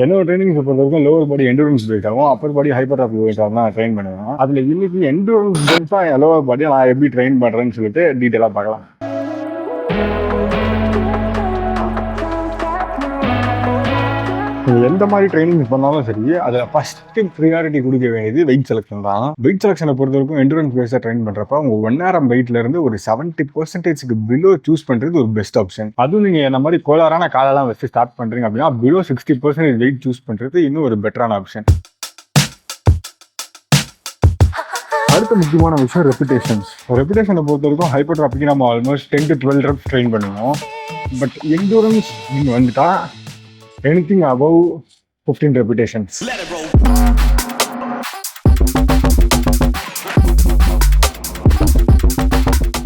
என்னோட ட்ரைனிங் பொறுத்த வரைக்கும் லோவர் பாடி எண்டூரன்ஸ் பேஸ் ஆகும், அப்பர் பாடி ஹைப்பர் ட்ராஃபி பேஸ் ஆகும் நான் ட்ரெயின் பண்ணுவேன். அதில் இன்னைக்கு எண்டூரன்ஸ் பேஸாக லோவர் பாடியை நான் எப்படி ட்ரெயின் பண்ணுறேன்னு சொல்லிட்டு டீட்டெயிலாக பார்க்கலாம். எந்த மாதிரி ட்ரைனிங் பண்ணாலும் சரி, அதில் ஃபர்ஸ்ட் ப்ரியாரிட்டி கொடுக்க வேண்டியது வெயிட் செலக்ஷன் தான். வெயிட் செலக்ஷனை பொறுத்த வரைக்கும் எண்டூரன்ஸ் பேஸாக ட்ரெயின் பண்ணுறப்ப உங்கள் 1 hour வெயிட்ல இருந்து ஒரு 70% பிலோ சூஸ் பண்ணுறது ஒரு பெஸ்ட் ஆப்ஷன். அதுவும் நீங்கள் என்ன மாதிரி கோளாறான காலெல்லாம் வச்சு ஸ்டார்ட் பண்ணுறீங்க அப்படின்னா பிலோ 60% வெயிட் சூஸ் பண்ணுறது இன்னும் ஒரு பெட்டரான ஆப்ஷன். அடுத்த முக்கியமான விஷயம் ரெப்புடேஷன்ஸ். ரெப்புடேஷனை பொறுத்த வரைக்கும் ஹைப்பர்ட்ராஃபிக்கு நம்ம ஆல்மோஸ்ட் 10 to 12 reps ட்ரெயின் பண்ணுவோம். பட் எண்டூரன்ஸ் நீங்கள் வந்துட்டா anything above 15 repetitions.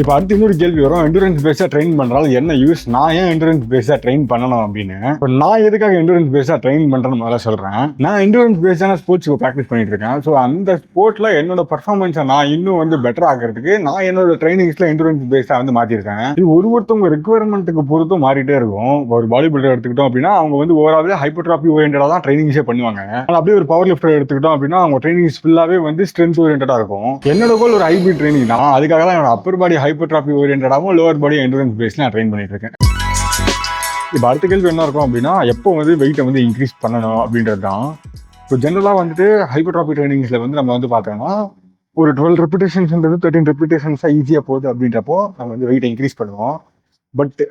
இப்போ அடுத்து இன்னொரு கேள்வி வரும், எண்டூரன்ஸ் பேஸாக ட்ரெயின் பண்ணுறாலும் என்ன யூஸ், நான் ஏன் எண்டூரன்ஸ் பேஸாக ட்ரெயின் பண்ணணும் அப்படின்னு. இப்போ நான் எதுக்காக எண்டூரன்ஸ் பேஸாக ட்ரெயின் பண்ணுறேன்னு முதல்ல சொல்கிறேன். நான் எண்டூரன்ஸ் பேஸான ஸ்போர்ட்ஸுக்கு ப்ராக்டிஸ் பண்ணிட்டு இருக்கேன். ஸோ அந்த ஸ்போர்ட்டில் என்னோட பர்ஃபார்மன்ஸை நான் இன்னும் பெட்டர் ஆகிறதுக்கு நான் என்னோட ட்ரைனிங்ஸில் எண்டூரன்ஸ் பேஸாக மாற்றிருக்கேன். இது ஒருத்தவங்க ரெக்குவயர்மெண்ட்டுக்கு பொறுத்தும் மாறிட்டே இருக்கும். ஒரு பாடி பில்டர் எடுத்துக்கிட்டோம் அப்படின்னா அவங்க ஓவராகவே ஹைப்பர்ட்ராஃபி ஓரியன்டாக தான் ட்ரைனிங்ஸே பண்ணுவாங்க. ஆனால் அப்படியே ஒரு பவர் லிஃப்டர் எடுத்துக்கிட்டோம் அப்படின்னா அவங்க ட்ரைனிங்ஸ் ஃபுல்லாகவே ஸ்ட்ரென்த் ஓரியன்டாக இருக்கும். என்னோட கோல் ஒரு ஹைபிரிட் ட்ரைனிங் தான். அதுக்காக தான் என்னோட அப்பர் பாடி ஹைப்பர்ட்ராஃபி ஓரியன்டாகவும் லோவர் பாடி எண்டூரன்ஸ் பேஸ்ல நான் ட்ரெயின் பண்ணிட்டு இருக்கேன். இப்போ அடுத்த கேள்வி என்ன இருக்கும் அப்படின்னா, எப்போ வெயிட்டை இன்க்ரீஸ் பண்ணணும் அப்படின்றது தான். இப்போ ஜென்ரலாக ஹைப்பர்ட்ராஃபி ட்ரைனிங்ஸில் நம்ம பார்த்தோம்னா ஒரு 12 ரெப்பிடேஷன்ஸ்ன்றது 13 ரெப்பிடேஷன்ஸாக ஈஸியாக போகுது அப்படின்றப்போ நம்ம வெயிட்டை இன்க்ரீஸ் பண்ணுவோம். பட்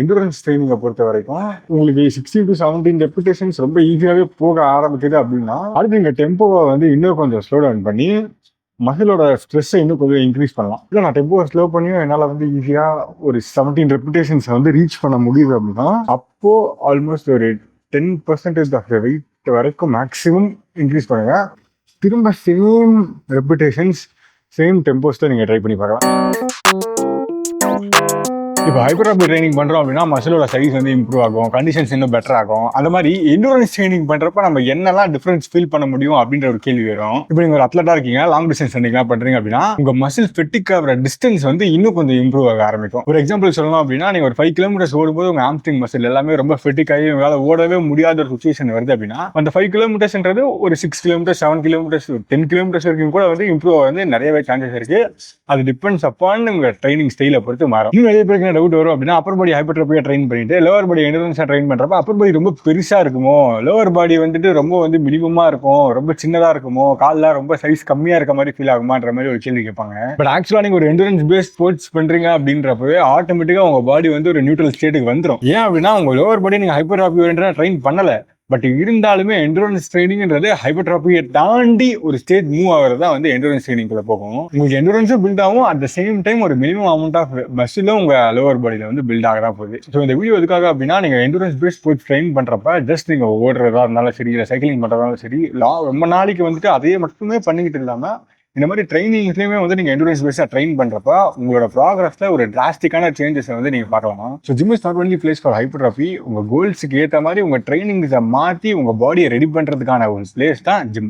எண்டூரன்ஸ் ட்ரைனிங்கை பொறுத்த வரைக்கும் உங்களுக்கு 16 to 17 ரெப்பிடேஷன்ஸ் ரொம்ப ஈஸியாகவே போக ஆரம்பிக்குது அப்படின்னா அடுத்து நீங்கள் டெம்போவை இன்னும் கொஞ்சம் ஸ்லோ டவுன் பண்ணி மசிலோட ஸ்ட்ரெஸ்ஸை இன்னும் கொஞ்சம் இன்க்ரீஸ் பண்ணலாம். இல்லை நான் டெம்போவை ஸ்லோ பண்ணியும் என்னால் ஈஸியாக ஒரு 17 ரெப்புடேஷன்ஸை ரீச் பண்ண முடியுது அப்படின்னா அப்போது ஆல்மோஸ்ட் ஒரு 10% ஆஃப் த வெயிட் வரைக்கும் மேக்ஸிமம் இன்க்ரீஸ் பண்ணுங்க. திரும்ப சேம் ரெப்புடேஷன்ஸ் சேம் டெம்போஸில் நீங்கள் ட்ரை பண்ணி பார்க்கலாம். இப்போ ஹைப்பர்ட்ராஃபி ட்ரைனிங் பண்ணுறோம் அப்படின்னா மசிலோட சைஸ் இம்ப்ரூவ் ஆகும், கண்டிஷன்ஸ் இன்னும் பெட்டர் ஆகும். அந்த மாதிரி எண்டூரன்ஸ் ட்ரைனிங் பண்ணுறப்ப நம்ம என்னெல்லாம் டிஃபரன்ஸ் ஃபீல் பண்ண முடியும் அப்படின்ற ஒரு கேள்வி வரும். இப்போ நீங்கள் ஒரு அத்லட்டாக இருக்கீங்க, லாங் டிஸ்டன்ஸ் ரன்னிங்லாம் பண்ணுறீங்க அப்படின்னா உங்கள் மசில் ஃபெட்டிக் ஆகிற டிஸ்டன்ஸ் இன்னும் கொஞ்சம் இம்ப்ரூவ் ஆக ஆரம்பிக்கும். ஒரு எக்ஸாம்பிள் சொல்லணும் அப்படின்னா நீங்கள் ஒரு 5 kilometers ஓடும்போது உங்கள் ஹாம்ஸ்ட்ரிங் மசில் எல்லாமே ரொம்ப ஃபெட்டிக் ஆகி உங்களால் ஓடவே முடியாத ஒரு சுச்சுவேஷன் வருது அப்படின்னா அந்த 5 kilometersன்றது ஒரு 6 kilometers 7 kilometers 10 kilometers வரைக்கும் கூட இம்ப்ரூவ் நிறையவே சான்சஸ் இருக்கு. அது டிபெண்ட்ஸ் அப்பான் உங்கள் ட்ரைனிங் ஸ்டைலை பொறுத்து மாறும். இன்னும் நிறைய பேருக்கு டவுட் வரும் அப்படின்னா அப்பர் பாடி ஹைப்பர்ட்ராஃபியா ட்ரெயின் பண்ணிட்டு லோவர் பாடி எண்டூரன்ஸா ட்ரெயின் பண்றப்ப அப்பர் பாடி ரொம்ப பெருசா இருக்குமோ, லோவர் பாடி ரொம்ப மினிமமா இருக்கும், ரொம்ப சின்னதா இருக்குமோ, கால்ல ரொம்ப சைஸ் கம்மியா இருக்க மாதிரி ஃபீல் ஆகுமான்ற மாதிரி ஒரு கேள்வி கேட்பாங்க. பட் ஆக்சுவலா நீங்க ஒரு எண்டூரன்ஸ் பேஸ்ட் ஸ்போர்ட்ஸ் பண்றீங்க அப்படின்றப்பவே ஆட்டோமேட்டிக்கா உங்க பாடி ஒரு நியூட்ரல் ஸ்டேட்டுக்கு வந்துடும். ஏன் அப்படின்னா உங்க லோவர் பாடி நீங்க ஹைப்பர்ட்ராஃபி ஓரியன்டா ட்ரெயின் பண்ணல. பட் இருந்தாலுமே எண்டூரன்ஸ் ட்ரைனிங்ன்றது ஹைப்பர்ட்ராஃபியை தாண்டி ஒரு ஸ்டேஜ் மூவ் ஆகிறது தான் எண்டூரன்ஸ் ட்ரைனிங்ல போகும். உங்களுக்கு எண்டூரன்ஸும் பில்ட் ஆகும், அட் த சேம் டைம் ஒரு மினிமம் அமௌண்ட் ஆஃப் மசிலும் உங்க லோவர் பாடியில பில்ட் ஆக தான் போகுது. ஸோ இந்த வீடியோ எதுக்காக அப்படின்னா நீங்க எண்டூரன்ஸ் பேஸ்ட் ஸ்போர்ட்ஸ் ட்ரெயின் பண்றப்ப ஜஸ்ட் நீங்க ஓடுறதா இருந்தாலும் சரி, இல்லை சைக்கிளிங் பண்றதா இருந்தாலும் சரி, ரொம்ப நாளைக்கு அதையே மட்டுமே பண்ணிக்கிட்டு இல்லாம இந்த மாதிரி ட்ரைனிங்ஸ்லயுமே நீங்க எண்டூரன்ஸ் பேஸா ட்ரெயின் பண்றப்ப உங்களோட ப்ராக்ரஸ்ல ஒரு டிராஸ்டிக்கான சேஞ்சஸ் நீங்க பார்க்கலாம். So gym is not only place for hypertrophy. உங்க கோல்ஸுக்கு ஏற்ற மாதிரி உங்க ட்ரைனிங்ஸை மாற்றி உங்க பாடியை ரெடி பண்றதுக்கான ஒரு பிளேஸ் தான் ஜிம்.